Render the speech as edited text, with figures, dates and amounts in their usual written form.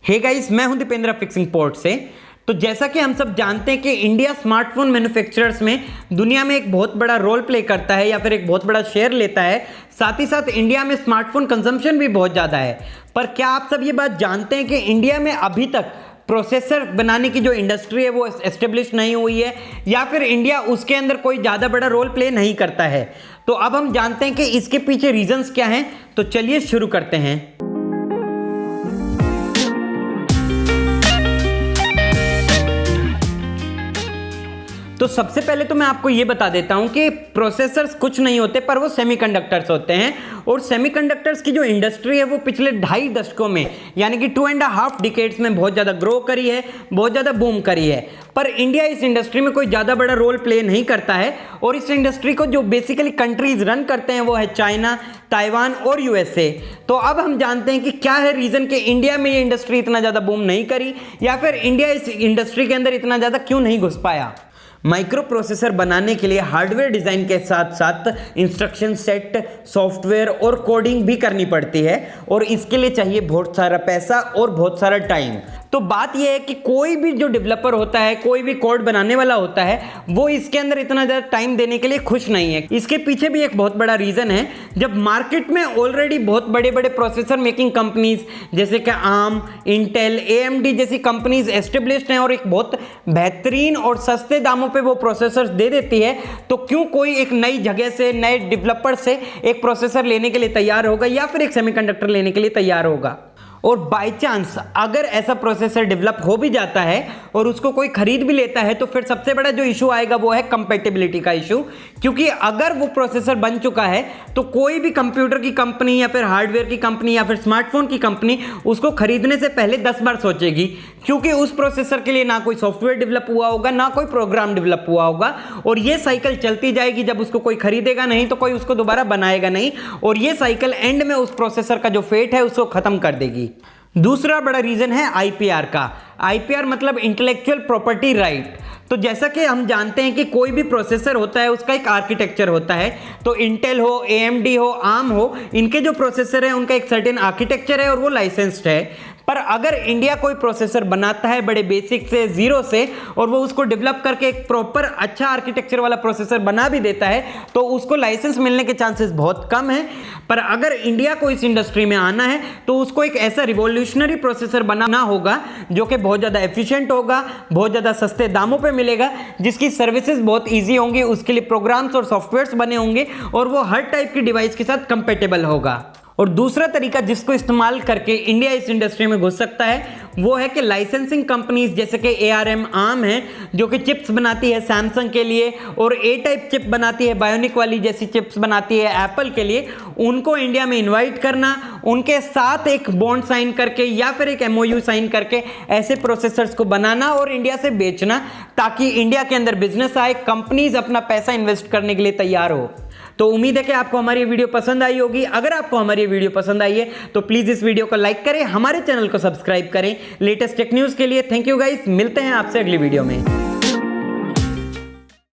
Hey guys, मैं हूं Dipendra fixing port से। तो जैसा कि हम सब जानते हैं कि इंडिया स्मार्टफोन मैन्युफैक्चरर्स में दुनिया में एक बहुत बड़ा रोल प्ले करता है या फिर एक बहुत बड़ा शेयर लेता है। साथ ही साथ इंडिया में स्मार्टफोन कंजम्पशन भी बहुत ज़्यादा है। पर क्या आप सब ये बात जानते हैं कि इंडिया में अभी तक प्रोसेसर बनाने की जो इंडस्ट्री है वो एस्टेब्लिश नहीं हुई है, या फिर इंडिया उसके अंदर कोई ज़्यादा बड़ा रोल प्ले नहीं करता है। तो अब हम जानते हैं कि इसके पीछे रीजंस क्या हैं। तो चलिए शुरू करते हैं। तो सबसे पहले तो मैं आपको ये बता देता हूं कि प्रोसेसर्स कुछ नहीं होते, पर वो सेमीकंडक्टर्स होते हैं। और सेमीकंडक्टर्स की जो इंडस्ट्री है वो पिछले 2.5 दशकों में, यानी कि 2.5 डिकेड्स में बहुत ज़्यादा ग्रो करी है, बहुत ज़्यादा बूम करी है। पर इंडिया इस इंडस्ट्री में कोई ज़्यादा बड़ा रोल प्ले नहीं करता है। और इस इंडस्ट्री को जो बेसिकली कंट्रीज रन करते हैं वो है चाइना, ताइवान और यूएसए। तो अब हम जानते हैं कि क्या है रीज़न कि इंडिया में ये इंडस्ट्री इतना ज़्यादा बूम नहीं करी, या फिर इंडिया इस इंडस्ट्री के अंदर इतना ज़्यादा क्यों नहीं घुस पाया। माइक्रो प्रोसेसर बनाने के लिए हार्डवेयर डिज़ाइन के साथ साथ इंस्ट्रक्शन सेट, सॉफ्टवेयर और कोडिंग भी करनी पड़ती है, और इसके लिए चाहिए बहुत सारा पैसा और बहुत सारा टाइम। तो बात यह है कि कोई भी जो डेवलपर होता है, कोई भी कोड बनाने वाला होता है, वो इसके अंदर इतना ज़्यादा टाइम देने के लिए खुश नहीं है। इसके पीछे भी एक बहुत बड़ा रीज़न है। जब मार्केट में ऑलरेडी बहुत बड़े बड़े प्रोसेसर मेकिंग कंपनीज जैसे कि आर्म, इंटेल, AMD जैसी कंपनीज एस्टेब्लिश्ड हैं और एक बहुत बेहतरीन और सस्ते दामों पे वो प्रोसेसर्स दे देती है, तो क्यों कोई एक नई जगह से, नए डेवलपर से एक प्रोसेसर लेने के लिए तैयार होगा या फिर एक सेमीकंडक्टर लेने के लिए तैयार होगा। और बाय चांस अगर ऐसा प्रोसेसर डेवलप हो भी जाता है और उसको कोई खरीद भी लेता है, तो फिर सबसे बड़ा जो इशू आएगा वो है कंपैटिबिलिटी का इशू। क्योंकि अगर वो प्रोसेसर बन चुका है तो कोई भी कंप्यूटर की कंपनी या फिर हार्डवेयर की कंपनी या फिर स्मार्टफोन की कंपनी उसको खरीदने से पहले 10 बार सोचेगी, क्योंकि उस प्रोसेसर के लिए ना कोई सॉफ्टवेयर डेवलप हुआ होगा, ना कोई प्रोग्राम डेवलप हुआ होगा। और ये साइकिल चलती जाएगी, जब उसको कोई खरीदेगा नहीं तो कोई उसको दोबारा बनाएगा नहीं, और ये साइकिल एंड में उस प्रोसेसर का जो फेट है उसको खत्म कर देगी। दूसरा बड़ा रीजन है IPR का। IPR मतलब इंटेलेक्चुअल प्रॉपर्टी राइट। तो जैसा कि हम जानते हैं कि कोई भी प्रोसेसर होता है उसका एक आर्किटेक्चर होता है। तो इंटेल हो, AMD हो, आर्म हो, इनके जो प्रोसेसर है उनका एक सर्टेन आर्किटेक्चर है और वो लाइसेंस्ड है। पर अगर इंडिया कोई प्रोसेसर बनाता है बड़े बेसिक से, जीरो से, और वो उसको डेवलप करके एक प्रॉपर अच्छा आर्किटेक्चर वाला प्रोसेसर बना भी देता है, तो उसको लाइसेंस मिलने के चांसेस बहुत कम है। पर अगर इंडिया को इस इंडस्ट्री में आना है तो उसको एक ऐसा रिवॉल्यूशनरी प्रोसेसर बनाना होगा जो कि बहुत ज़्यादा एफिशिएंट होगा, बहुत ज़्यादा सस्ते दामों पे मिलेगा, जिसकी सर्विसेज बहुत ईजी होंगी, उसके लिए प्रोग्राम्स और सॉफ्टवेयर्स बने होंगे, और वो हर टाइप की डिवाइस के साथ कंपेटेबल होगा। और दूसरा तरीका जिसको इस्तेमाल करके इंडिया इस इंडस्ट्री में घुस सकता है वो है कि लाइसेंसिंग कंपनीज जैसे कि ARM, आर्म है, जो कि चिप्स बनाती है सैमसंग के लिए, और A टाइप चिप बनाती है, बायोनिक वाली जैसी चिप्स बनाती है एप्पल के लिए, उनको इंडिया में इनवाइट करना, उनके साथ एक बॉन्ड साइन करके या फिर एक MOU साइन करके ऐसे प्रोसेसर्स को बनाना और इंडिया से बेचना, ताकि इंडिया के अंदर बिजनेस आए, कंपनीज अपना पैसा इन्वेस्ट करने के लिए तैयार हो। तो उम्मीद है कि आपको हमारी ये वीडियो पसंद आई होगी। अगर आपको हमारी ये वीडियो पसंद आई है तो प्लीज़ इस वीडियो को लाइक करें, हमारे चैनल को सब्सक्राइब करें लेटेस्ट टेक न्यूज़ के लिए। थैंक यू गाइस, मिलते हैं आपसे अगली वीडियो में।